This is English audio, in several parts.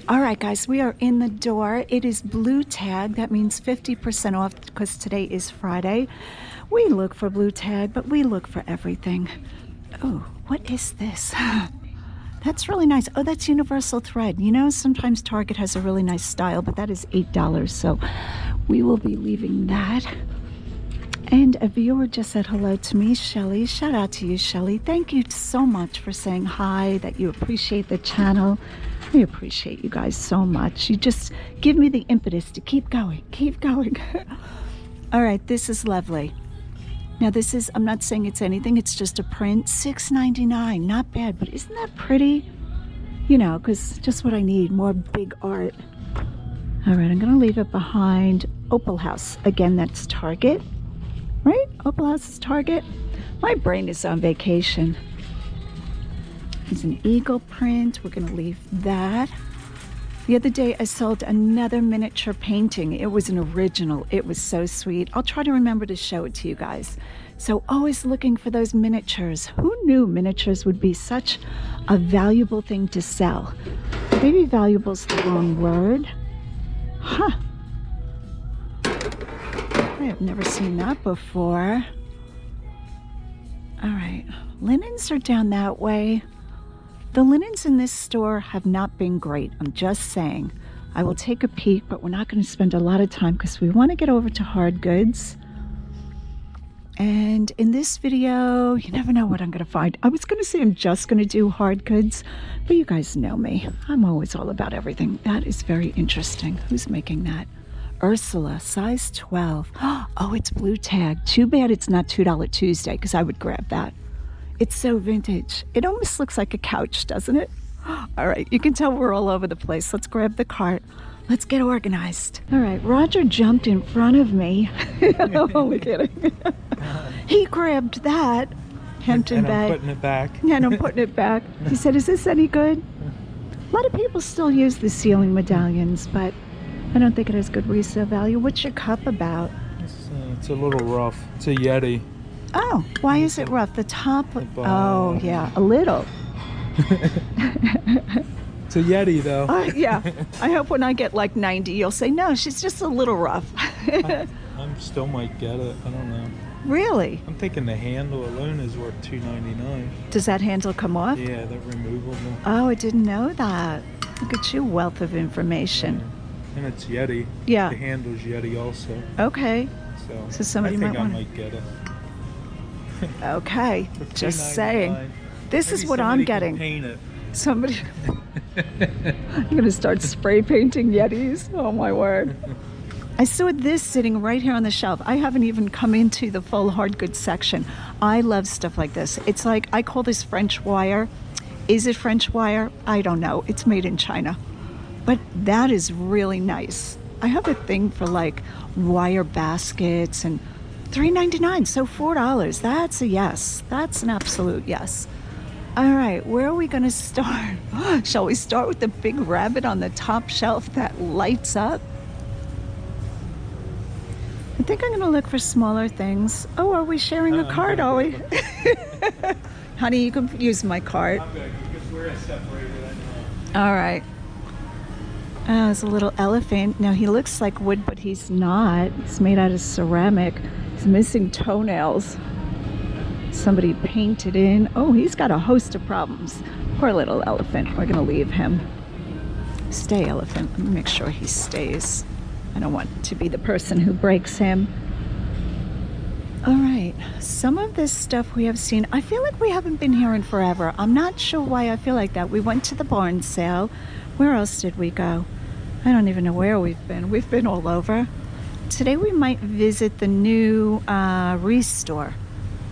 All right, guys, we are in the door. It is blue tag. That means 50% off because today is Friday. We look for blue tag, but we look for everything. Oh, what is this? That's really nice. Oh, that's universal thread. You know, sometimes Target has a really nice style, but that is $8. So we will be leaving that. And a viewer just said hello to me, Shelly. Shout out to you, Shelly. Thank you so much for saying hi, that you appreciate the channel. I appreciate you guys so much. You just give me the impetus to keep going, keep going. All right, this is lovely. Now this is, I'm not saying it's anything, it's just a print. $6.99, not bad, but isn't that pretty? You know, because just what I need, more big art. All right, I'm gonna leave it behind Opal House. Again, that's Target. Right? Opal House is Target. My brain is on vacation. It's an eagle print. We're going to leave that. The other day I sold another miniature painting. It was an original. It was so sweet. I'll try to remember to show it to you guys. So always looking for those miniatures. Who knew miniatures would be such a valuable thing to sell? Maybe valuable is the wrong word. Huh. I have never seen that before. All right, linens are down that way. The linens in this store have not been great. I'm just saying. I will take a peek, but we're not going to spend a lot of time because we want to get over to hard goods. And in this video, you never know what I'm going to find. I was going to say I'm just going to do hard goods, but you guys know me. I'm always all about everything. That is very interesting. Who's making that? Ursula, size 12. Oh, it's blue tag. Too bad it's not $2 Tuesday, because I would grab that. It's so vintage. It almost looks like a couch, doesn't it? All right, you can tell we're all over the place. Let's grab the cart. Let's get organized. All right, Roger jumped in front of me. I'm only kidding. He grabbed that Hampton and bag. I'm putting it back. Yeah, and I'm putting it back. He said, is this any good? A lot of people still use the ceiling medallions, but I don't think it has good resale value. What's your cup about? It's a little rough. It's a Yeti. Oh, why is it rough? The top? Oh, yeah, a little. It's a Yeti, though. Yeah. I hope when I get like 90, you'll say, no, she's just a little rough. I still might get it. I don't know. Really? I'm thinking the handle alone is worth $2.99. Does that handle come off? Yeah, they're removable. Oh, I didn't know that. Look at you, wealth of information. And it's Yeti. Yeah. The handle's Yeti also. Okay. So somebody I think might I want might get it. Okay. Just saying. This Maybe is what I'm getting. Paint it. Somebody. I'm going to start spray painting Yetis. Oh, my word. I saw this sitting right here on the shelf. I haven't even come into the full hard goods section. I love stuff like this. It's like, I call this French wire. Is it French wire? I don't know. It's made in China. But that is really nice. I have a thing for like wire baskets and $3.99, so $4. That's a yes. That's an absolute yes. All right, where are we going to start? Shall we start with the big rabbit on the top shelf that lights up? I think I'm going to look for smaller things. Oh, are we sharing a cart, are we? Honey, you can use my cart. I'm good, because we're separated. All right. Oh, there's a little elephant. Now, he looks like wood, but he's not. He's made out of ceramic. He's missing toenails. Somebody painted in. Oh, he's got a host of problems. Poor little elephant. We're going to leave him. Stay, elephant. Let me make sure he stays. I don't want to be the person who breaks him. All right. Some of this stuff we have seen. I feel like we haven't been here in forever. I'm not sure why I feel like that. We went to the barn sale. Where else did we go? I don't even know where we've been. We've been all over. Today we might visit the new Restore.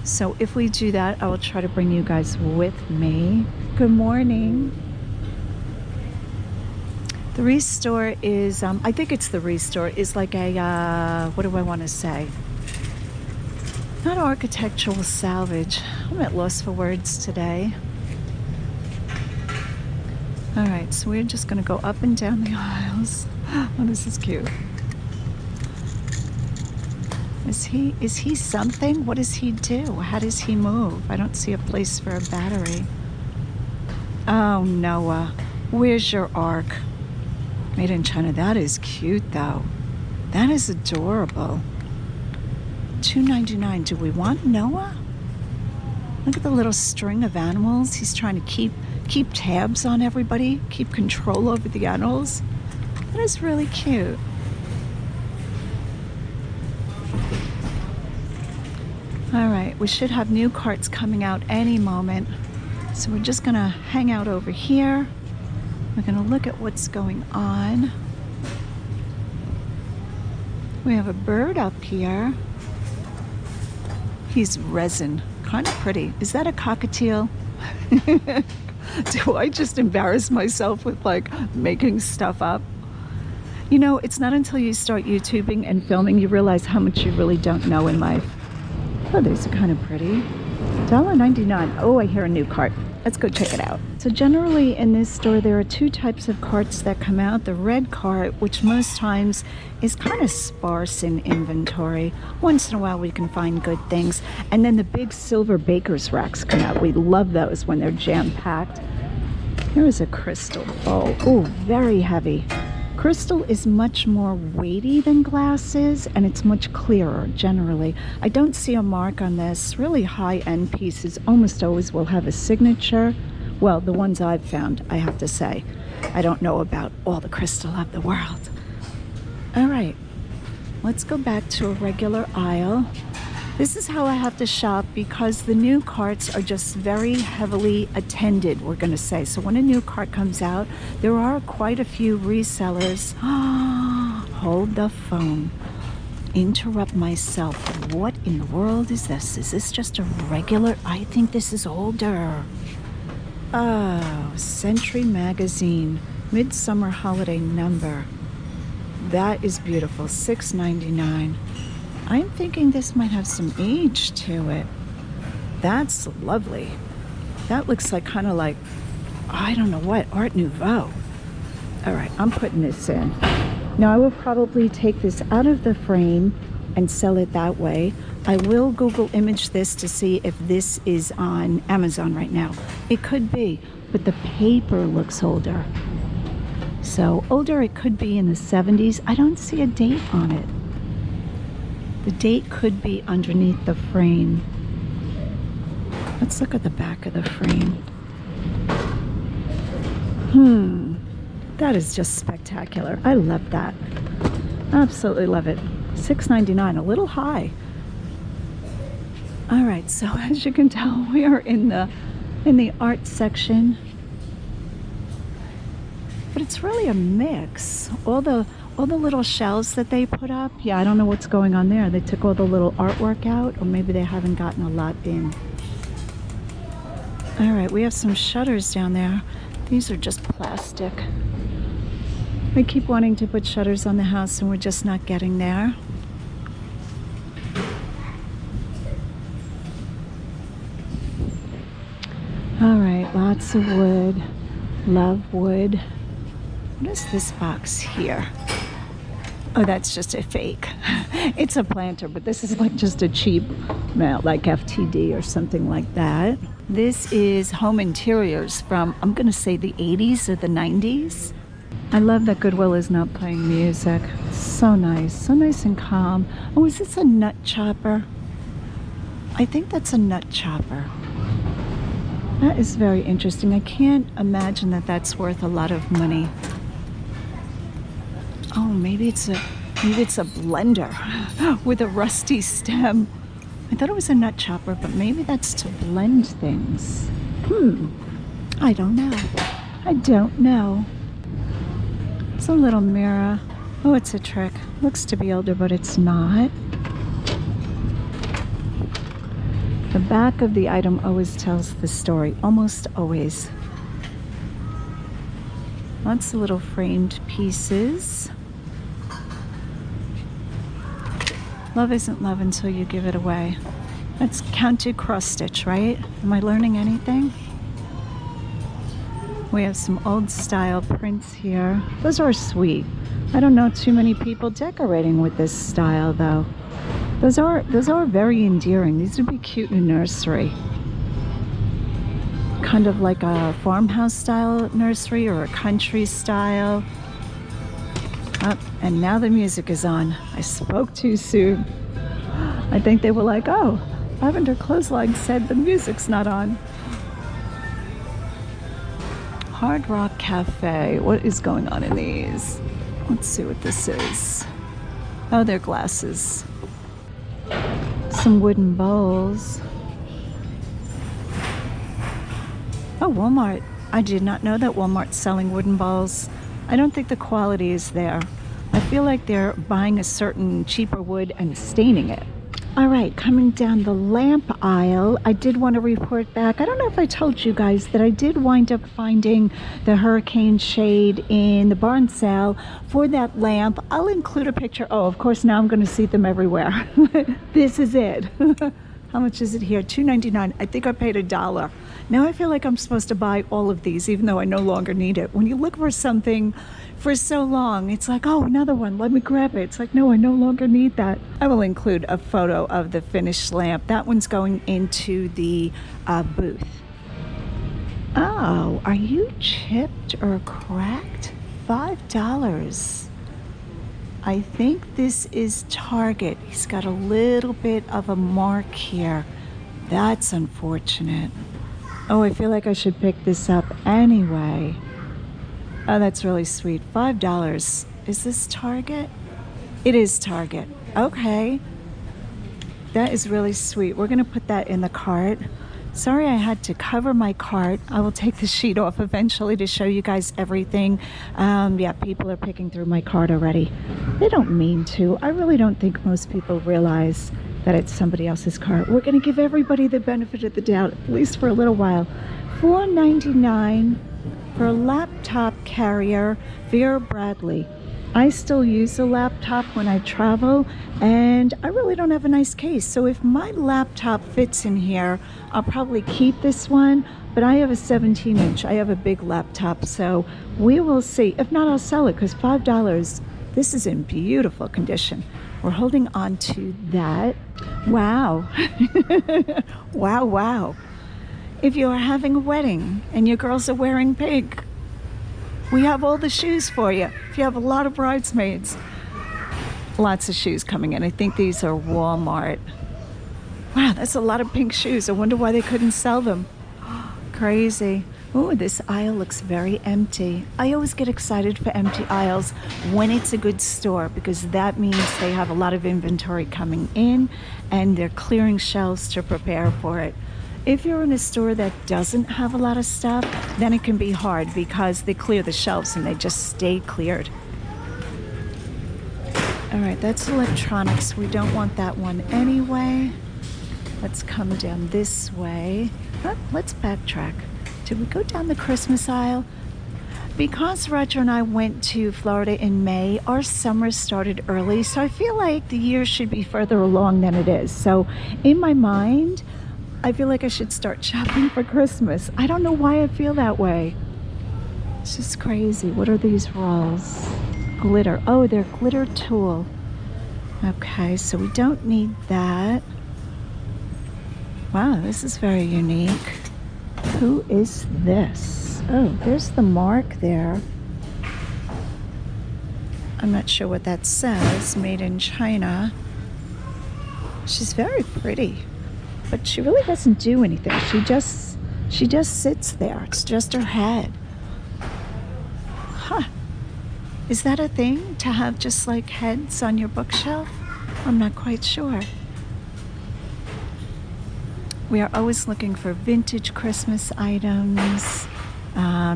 So if we do that, I will try to bring you guys with me. Good morning. The Restore is, I think it's the Restore, is like a, what do I want to say? Not architectural salvage. I'm at loss for words today. All right, so we're just going to go up and down the aisles. Oh, this is cute. Is he something? What does he do? How does he move? I don't see a place for a battery. Oh, Noah, where's your ark? Made in China. That is cute though. That is adorable. $2.99. Do we want Noah? Look at the little string of animals. He's trying to keep tabs on everybody, keep control over the animals. That is really cute. All right, we should have new carts coming out any moment. So we're just gonna hang out over here. We're gonna look at what's going on. We have a bird up here. He's resin, kind of pretty. Is that a cockatiel? Do I just embarrass myself with like making stuff up? You know, it's not until you start YouTubing and filming you realize how much you really don't know in life. Oh, these are kind of pretty. $1.99. Oh, I hear a new cart. Let's go check it out. So generally in this store, there are two types of carts that come out. The red cart, which most times is kind of sparse in inventory. Once in a while we can find good things. And then the big silver baker's racks come out. We love those when they're jam-packed. Here is a crystal bowl. Oh, very heavy. Crystal is much more weighty than glass is, and it's much clearer generally. I don't see a mark on this. Really high-end pieces almost always will have a signature. Well, the ones I've found, I have to say. I don't know about all the crystal of the world. All right, let's go back to a regular aisle. This is how I have to shop because the new carts are just very heavily attended, we're gonna say. So when a new cart comes out, there are quite a few resellers. Hold the phone. Interrupt myself. What in the world is this? Is this just a regular? I think this is older. Oh, Century Magazine, Midsummer Holiday number. That is beautiful, $6.99. I'm thinking this might have some age to it. That's lovely. That looks like kind of like, I don't know what, Art Nouveau. All right, I'm putting this in. Now I will probably take this out of the frame and sell it that way. I will Google image this to see if this is on Amazon right now. It could be, but the paper looks older. So older, it could be in the 70s. I don't see a date on it. The date could be underneath the frame. Let's look at the back of the frame. That is just spectacular. I love that. Absolutely love it. $6.99, a little high. All right, so as you can tell, we are in the art section. But it's really a mix. All the little shelves that they put up, yeah, I don't know what's going on there. They took all the little artwork out, or maybe they haven't gotten a lot in. All right, we have some shutters down there. These are just plastic. We keep wanting to put shutters on the house and we're just not getting there. All right, lots of wood. Love wood. What is this box here? Oh, that's just a fake. It's a planter, but this is like just a cheap, like FTD or something like that. This is home interiors from, I'm gonna say the 80s or the 90s. I love that Goodwill is not playing music. So nice and calm. Oh, is this a nut chopper? I think that's a nut chopper. That is very interesting. I can't imagine that that's worth a lot of money. Oh, maybe it's a blender with a rusty stem. I thought it was a nut chopper, but maybe that's to blend things. I don't know. I don't know. It's a little mirror. Oh, it's a trick. Looks to be older, but it's not. The back of the item always tells the story, almost always. Lots of little framed pieces. Love isn't love until you give it away. That's counted cross stitch, right? Am I learning anything? We have some old style prints here. Those are sweet. I don't know too many people decorating with this style though. Those are very endearing. These would be cute in a nursery. Kind of like a farmhouse style nursery or a country style. Oh, and now the music is on. I spoke too soon. I think they were like, oh, Lavender Clothesline said the music's not on. Hard Rock Cafe. What is going on in these? Let's see what this is. Oh, they're glasses. Some wooden bowls. Oh, Walmart. I did not know that Walmart's selling wooden bowls. I don't think the quality is there. I feel like they're buying a certain cheaper wood and staining it. All right, coming down the lamp aisle, I did want to report back. I don't know if I told you guys that I did wind up finding the hurricane shade in the barn sale for that lamp. I'll include a picture. Oh, of course, now I'm going to see them everywhere. This is it. How much is it here? $2.99. I think I paid $1. Now I feel like I'm supposed to buy all of these, even though I no longer need it. When you look for something for so long, it's like, oh, another one, let me grab it. It's like, no, I no longer need that. I will include a photo of the finished lamp. That one's going into the booth. Oh, are you chipped or cracked? $5. I think this is Target. He's got a little bit of a mark here. That's unfortunate. Oh, I feel like I should pick this up anyway. Oh, that's really sweet. $5. Is this Target? It is Target. Okay. That is really sweet. We're going to put that in the cart. Sorry I had to cover my cart. I will take the sheet off eventually to show you guys everything. Yeah, people are picking through my cart already. They don't mean to. I really don't think most people realize that it's somebody else's cart. We're going to give everybody the benefit of the doubt, at least for a little while. $4.99 for a laptop carrier, Vera Bradley. I still use a laptop when I travel, and I really don't have a nice case. So if my laptop fits in here, I'll probably keep this one, but I have a 17-inch. I have a big laptop, so we will see. If not, I'll sell it, because $5, this is in beautiful condition. We're holding on to that. Wow. Wow, wow. If you are having a wedding and your girls are wearing pink, we have all the shoes for you. If you have a lot of bridesmaids, lots of shoes coming in. I think these are Walmart. Wow, that's a lot of pink shoes. I wonder why they couldn't sell them. Crazy. Oh, this aisle looks very empty. I always get excited for empty aisles when it's a good store, because that means they have a lot of inventory coming in and they're clearing shelves to prepare for it. If you're in a store that doesn't have a lot of stuff, then it can be hard because they clear the shelves and they just stay cleared. All right, that's electronics. We don't want that one anyway. Let's come down this way. Let's backtrack. Did we go down the Christmas aisle? Because Roger and I went to Florida in May, our summer started early, so I feel like the year should be further along than it is. So in my mind, I feel like I should start shopping for Christmas. I don't know why I feel that way. It's just crazy. What are these rolls? Glitter. Oh, they're glitter tulle. Okay, so we don't need that. Wow, this is very unique. Who is this? Oh, there's the mark there. I'm not sure what that says. Made in China. She's very pretty, but she really doesn't do anything. She just sits there. It's just her head. Huh. Is that a thing, to have just like heads on your bookshelf? I'm not quite sure. We are always looking for vintage Christmas items.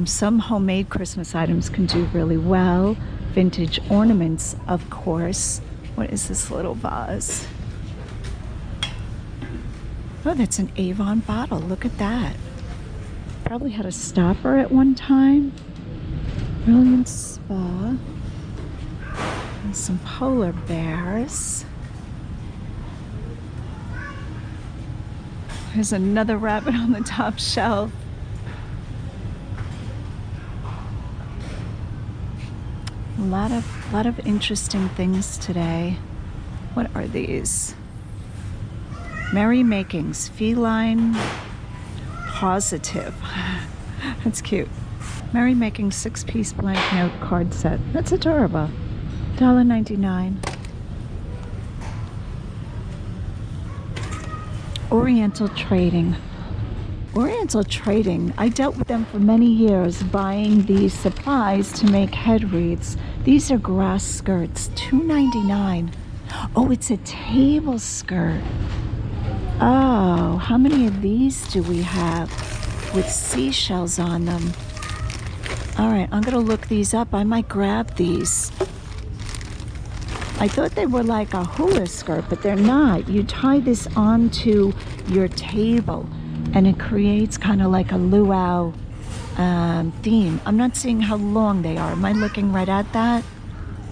Some homemade Christmas items can do really well. Vintage ornaments, of course. What is this little vase? Oh, that's an Avon bottle. Look at that. Probably had a stopper at one time. Brilliant Spa. And some polar bears. There's another rabbit on the top shelf. A lot of interesting things today. What are these? Merry Makings, feline positive. That's cute. Merry Makings 6-piece blank note card set. That's adorable. $1.99. Oriental Trading. Oriental Trading, I dealt with them for many years buying these supplies to make head wreaths. These are grass skirts, $2.99. Oh, it's a table skirt. Oh, how many of these do we have with seashells on them? All right, I'm gonna look these up. I might grab these. I thought they were like a hula skirt, but they're not. You tie this onto your table and it creates kind of like a luau theme. I'm not seeing how long they are. Am I looking right at that?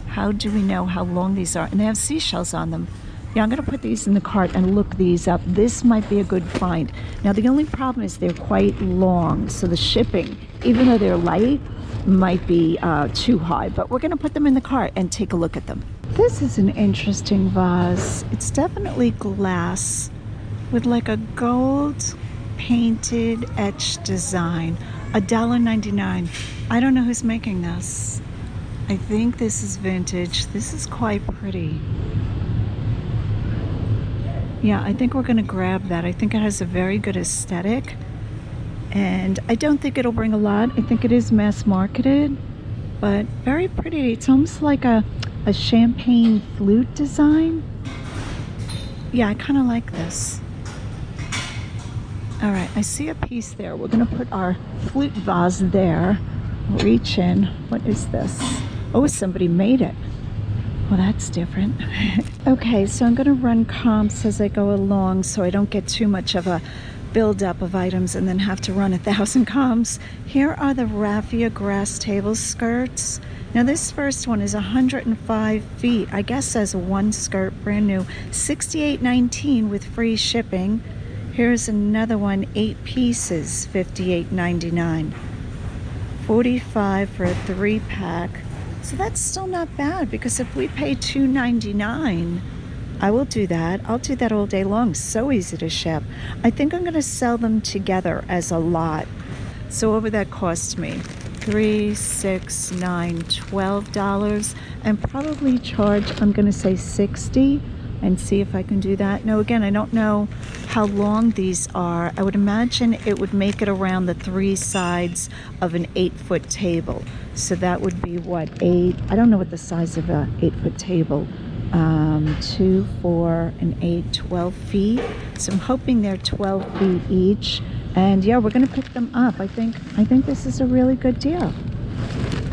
How do we know how long these are? And they have seashells on them. Yeah, I'm gonna put these in the cart and look these up. This might be a good find. Now the only problem is they're quite long, so the shipping, even though they're light, might be too high, but we're gonna put them in the cart and take a look at them. This is an interesting vase. It's definitely glass with like a gold painted etched design. $1.99. I don't know who's making this. I think this is vintage. This is quite pretty. Yeah, I think we're gonna grab that. I think it has a very good aesthetic, and I don't think it'll bring a lot. I think it is mass marketed, but very pretty. It's almost like a champagne flute design. Yeah, I kind of like this. All right, I see a piece there. We're gonna put our flute vase there. Reach in. What is this? Oh, somebody made it. Well, that's different. Okay, so I'm gonna run comps as I go along so I don't get too much of a buildup of items and then have to run 1,000 comps. Here are the Rafia grass table skirts. Now this first one is 105 feet. I guess as one skirt, brand new. $68.19 with free shipping. Here's another one, 8 pieces, $58.99. $45 for a 3-pack. So that's still not bad, because if we pay $2.99, I will do that. I'll do that all day long. So easy to ship. I think I'm gonna sell them together as a lot. So what would that cost me? $3, $6, $9, $12, and probably charge, I'm gonna say $60, and see if I can do that. Now again, I don't know how long these are. I would imagine it would make it around the 3 sides of an 8-foot table. So that would be what, 8? I don't know what the size of a 8-foot table. 2, 4, and 8, 12 feet. So I'm hoping they're 12 feet each. And yeah, we're gonna pick them up. I think this is a really good deal.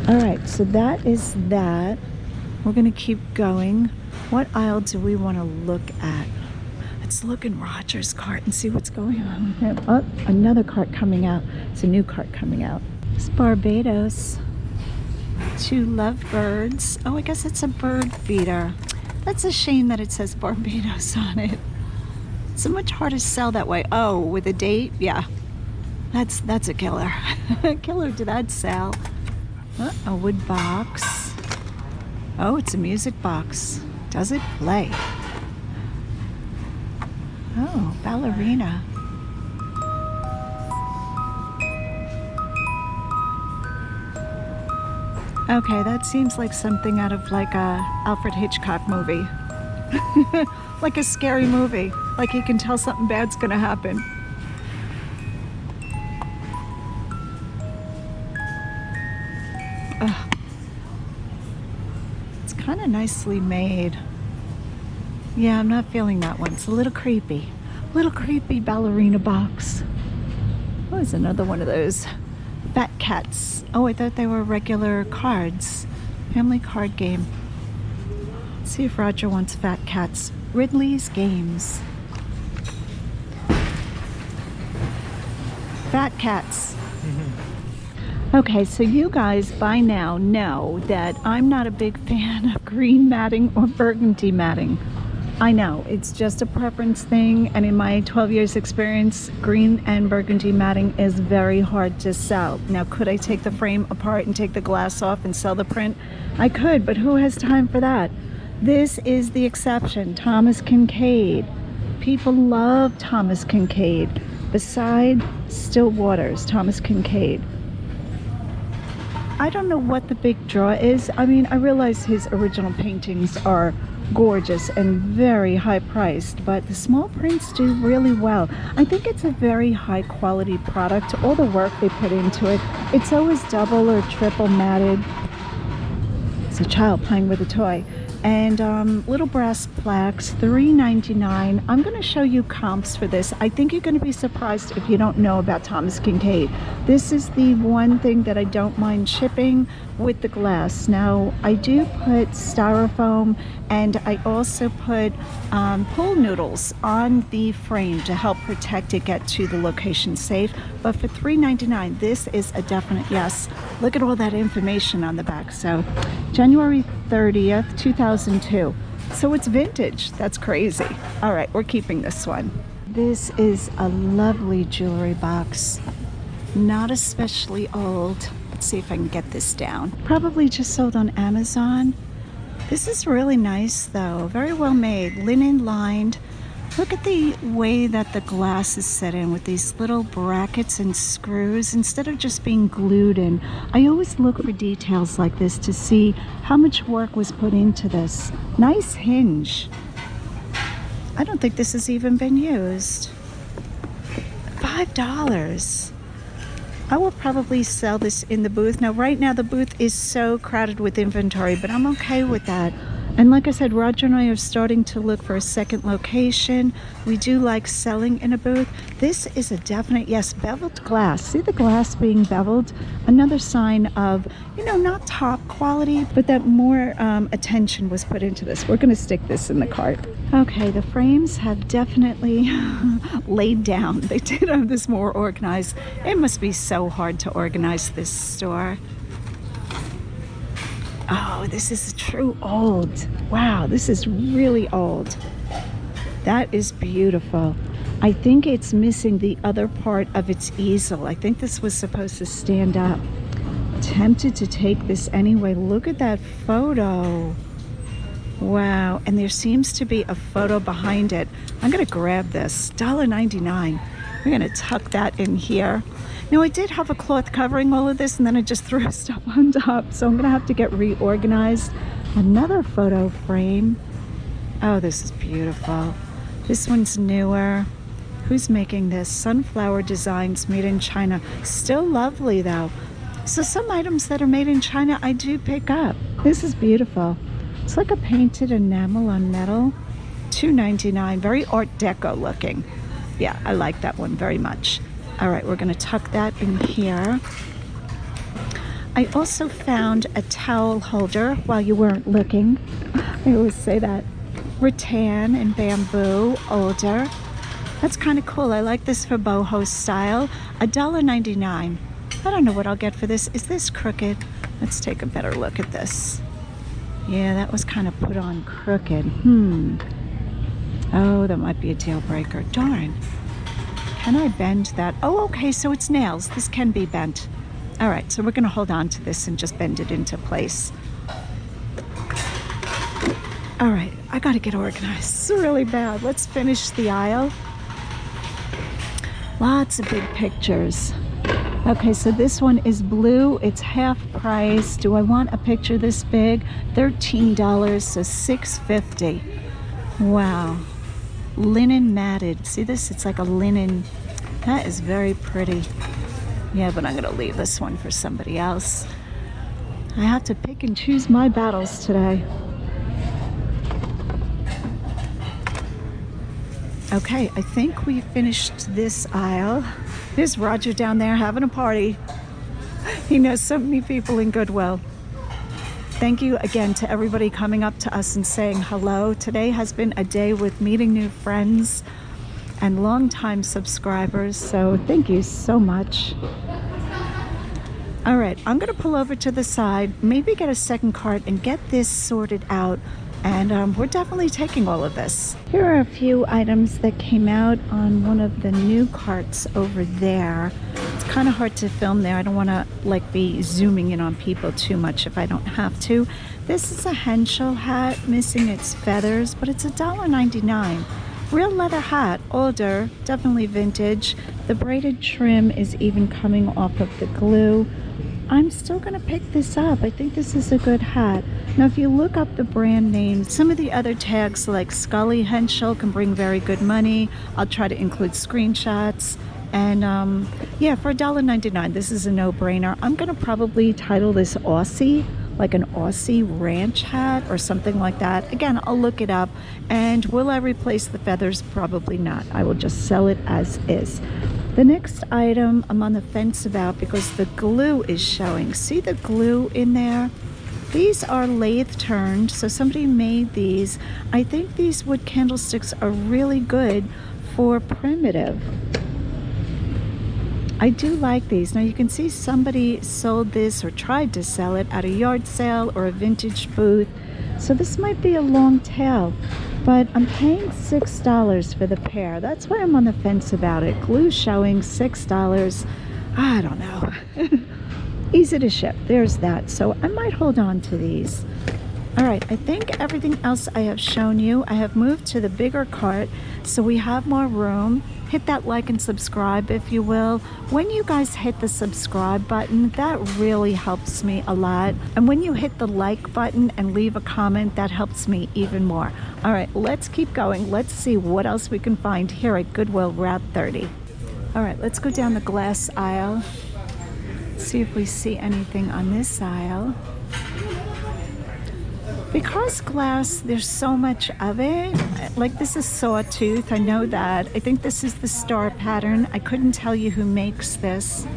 All right, so that is that. We're gonna keep going. What aisle do we want to look at? Let's look in Roger's cart and see what's going on with him. Oh, another cart coming out. It's a new cart coming out. It's Barbados. 2 lovebirds. Oh, I guess it's a bird feeder. That's a shame that it says Barbados on it. It's so much harder to sell that way. Oh, with a date? Yeah. That's a killer. Killer to that sell. A wood box. Oh, it's a music box. Does it play? Oh, ballerina. Okay, that seems like something out of like a Alfred Hitchcock movie. Like a scary movie. Like he can tell something bad's gonna happen. Ugh. It's kind of nicely made. Yeah, I'm not feeling that one. It's a little creepy. Little creepy ballerina box. Oh, there's another one of those fat cats. Oh, I thought they were regular cards. Family card game. Let's see if Roger wants fat cats. Ridley's Games. Fat cats. Okay, so you guys by now know that I'm not a big fan of green matting or burgundy matting. I know, it's just a preference thing, and in my 12 years experience, green and burgundy matting is very hard to sell. Now, could I take the frame apart and take the glass off and sell the print? I could, but who has time for that? This is the exception, Thomas Concade. People love Thomas Concade. Beside Still Waters, Thomas Concade. I don't know what the big draw is. I mean, I realize his original paintings are gorgeous and very high priced, but the small prints do really well. I think it's a very high quality product. All the work they put into it, it's always double or triple matted. It's a child playing with a toy. And little brass plaques, $3.99. I'm going to show you comps for this. I think you're going to be surprised if you don't know about Thomas Concade. This is the one thing that I don't mind shipping with the glass. Now, I do put styrofoam, and I also put pool noodles on the frame to help protect it, get to the location safe. But for $3.99, this is a definite yes. Look at all that information on the back. So, January 30th, 2002. So it's vintage. That's crazy. All right, we're keeping this one. This is a lovely jewelry box. Not especially old. Let's see if I can get this down. Probably just sold on Amazon. This is really nice though. Very well made. Linen lined. Look at the way that the glass is set in with these little brackets and screws instead of just being glued in. I always look for details like this to see how much work was put into this. Nice hinge. I don't think this has even been used. $5. I will probably sell this in the booth. Now, right now the booth is so crowded with inventory, but I'm okay with that. And like I said, Roger and I are starting to look for a second location. We do like selling in a booth. This is a definite yes. Beveled glass. See the glass being beveled? Another sign of, you know, not top quality, but that more attention was put into this. We're going to stick this in the cart. Okay, the frames have definitely laid down. They did have this more organized. It must be so hard to organize this store. Oh, this is true old. Wow, this is really old. That is beautiful. I think it's missing the other part of its easel. I think this was supposed to stand up. Tempted to take this anyway. Look at that photo. Wow, and there seems to be a photo behind it. I'm gonna grab this, $1.99. We're gonna tuck that in here. Now, I did have a cloth covering all of this, and then I just threw stuff on top, so I'm gonna have to get reorganized. Another photo frame. Oh, this is beautiful. This one's newer. Who's making this? Sunflower Designs, made in China. Still lovely though. So some items that are made in China I do pick up. This is beautiful. It's like a painted enamel on metal. $2.99. Very Art Deco looking. Yeah, I like that one very much. All right, we're gonna tuck that in here. I also found a towel holder while you weren't looking. I always say that. Rattan and bamboo, older. That's kind of cool. I like this for boho style. $1.99. I don't know what I'll get for this. Is this crooked? Let's take a better look at this. Yeah, that was kind of put on crooked. Oh, that might be a deal breaker. Darn. Can I bend that? Oh, okay, so it's nails. This can be bent. All right, so we're gonna hold on to this and just bend it into place. All right, I gotta get organized. This is really bad. Let's finish the aisle. Lots of big pictures. Okay, so this one is blue. It's half price. Do I want a picture this big? $13, so $6.50. Wow. Linen matted. See this? It's like a linen. That is very pretty. Yeah, but I'm gonna leave this one for somebody else. I have to pick and choose my battles today. Okay, I think we finished this aisle. There's Roger down there having a party. He knows so many people in Goodwill. Thank you again to everybody coming up to us and saying hello. Today has been a day with meeting new friends and longtime subscribers, so thank you so much. All right, I'm gonna pull over to the side, maybe get a second cart and get this sorted out, and we're definitely taking all of this. Here are a few items that came out on one of the new carts over there. It's kind of hard to film there. I don't want to like be zooming in on people too much if I don't have to. This is a Henschel hat, missing its feathers, but it's $1.99. Real leather hat, older, definitely vintage. The braided trim is even coming off of the glue. I'm still gonna pick this up. I think this is a good hat. Now if you look up the brand names, some of the other tags like Scully Henschel can bring very good money. I'll try to include screenshots. And yeah, for $1.99, this is a no-brainer. I'm gonna probably title this Aussie, like an Aussie ranch hat or something like that. Again, I'll look it up. And will I replace the feathers? Probably not. I will just sell it as is. The next item I'm on the fence about because the glue is showing. See the glue in there? These are lathe turned, so somebody made these. I think these wood candlesticks are really good for primitive. I do like these. Now you can see somebody sold this or tried to sell it at a yard sale or a vintage booth. So this might be a long tail, but I'm paying $6 for the pair. That's why I'm on the fence about it. Glue showing $6. I don't know. Easy to ship. There's that. So I might hold on to these. All right, I think everything else I have shown you. I have moved to the bigger cart, so we have more room. Hit that like and subscribe if you will. When you guys hit the subscribe button, that really helps me a lot. And when you hit the like button and leave a comment, that helps me even more. All right, let's keep going. Let's see what else we can find here at Goodwill Route 30. All right, let's go down the glass aisle. See if we see anything on this aisle. Because glass, there's so much of it. Like this is sawtooth, I know that. I think this is the star pattern. I couldn't tell you who makes this.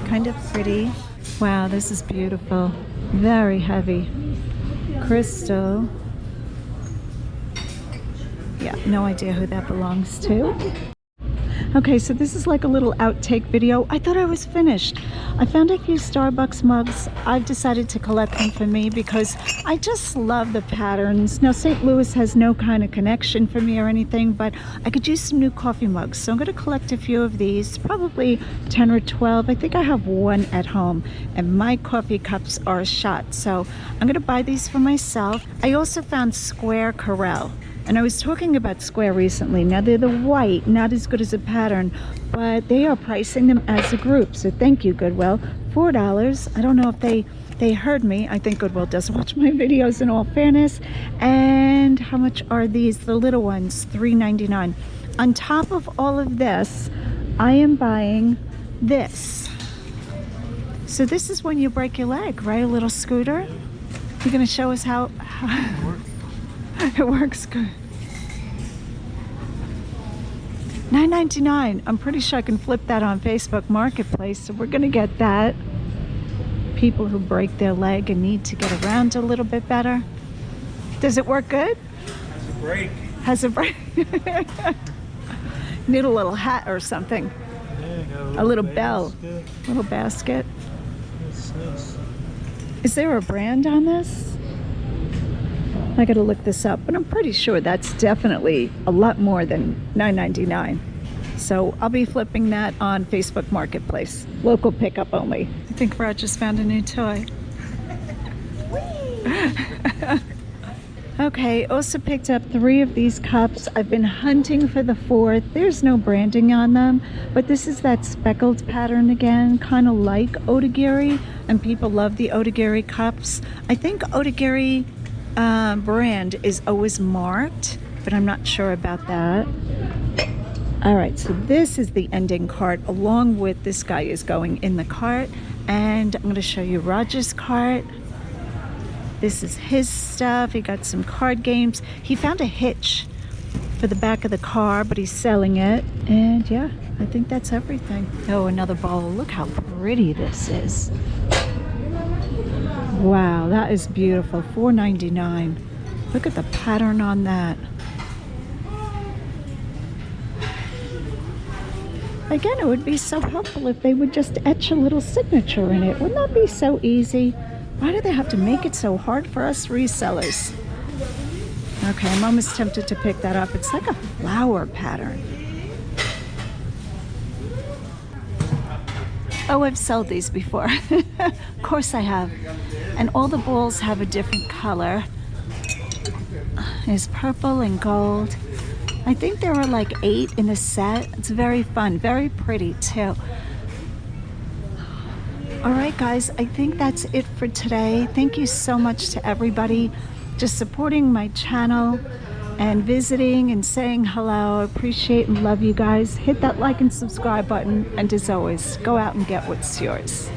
Kind of pretty. Wow, this is beautiful. Very heavy. Crystal. Yeah, no idea who that belongs to. Okay, so this is like a little outtake video. I thought I was finished. I found a few Starbucks mugs. I've decided to collect them for me because I just love the patterns. Now, St. Louis has no kind of connection for me or anything, but I could use some new coffee mugs. So I'm going to collect a few of these, probably 10 or 12. I think I have one at home, and my coffee cups are a shot. So I'm going to buy these for myself. I also found square Corelle. And I was talking about square recently. Now they're the white, not as good as a pattern, but they are pricing them as a group. So thank you, Goodwill. $4. I don't know if they heard me. I think Goodwill does watch my videos in all fairness. And how much are these? The little ones, $3.99. On top of all of this, I am buying this. So this is when you break your leg, right? A little scooter. You're gonna show us how it works good. $9.99. I'm pretty sure I can flip that on Facebook Marketplace, so we're gonna get that. People who break their leg and need to get around a little bit better. Does it work good? Has a break. Has a break. Need a little hat or something. Yeah, got A little bell. Little basket. That's nice. Is there a brand on this? I gotta look this up, but I'm pretty sure that's definitely a lot more than $9.99. So I'll be flipping that on Facebook Marketplace. Local pickup only. I think Rod just found a new toy. Okay, also picked up 3 of these cups. I've been hunting for the 4th. There's no branding on them, but this is that speckled pattern again, kind of like Otagiri, and people love the Otagiri cups. I think Otagiri brand is always marked, but I'm not sure about that. All right, so this is the ending cart, along with this guy is going in the cart, and I'm going to show you Roger's cart. This is his stuff. He got some card games. He found a hitch for the back of the car, but he's selling it. And yeah, I think that's everything. Oh, another bowl. Look how pretty this is. Wow, that is beautiful. $4.99. Look at the pattern on that. Again, it would be so helpful if they would just etch a little signature in it. Wouldn't that be so easy? Why do they have to make it so hard for us resellers? Okay, I'm almost tempted to pick that up. It's like a flower pattern. Oh, I've sold these before. Of course I have. And all the balls have a different color. There's purple and gold. I think there were like 8 in a set. It's very fun, very pretty too. All right, guys, I think that's it for today. Thank you so much to everybody just supporting my channel and visiting and saying hello. I appreciate and love you guys. Hit that like and subscribe button, and as always, go out and get what's yours.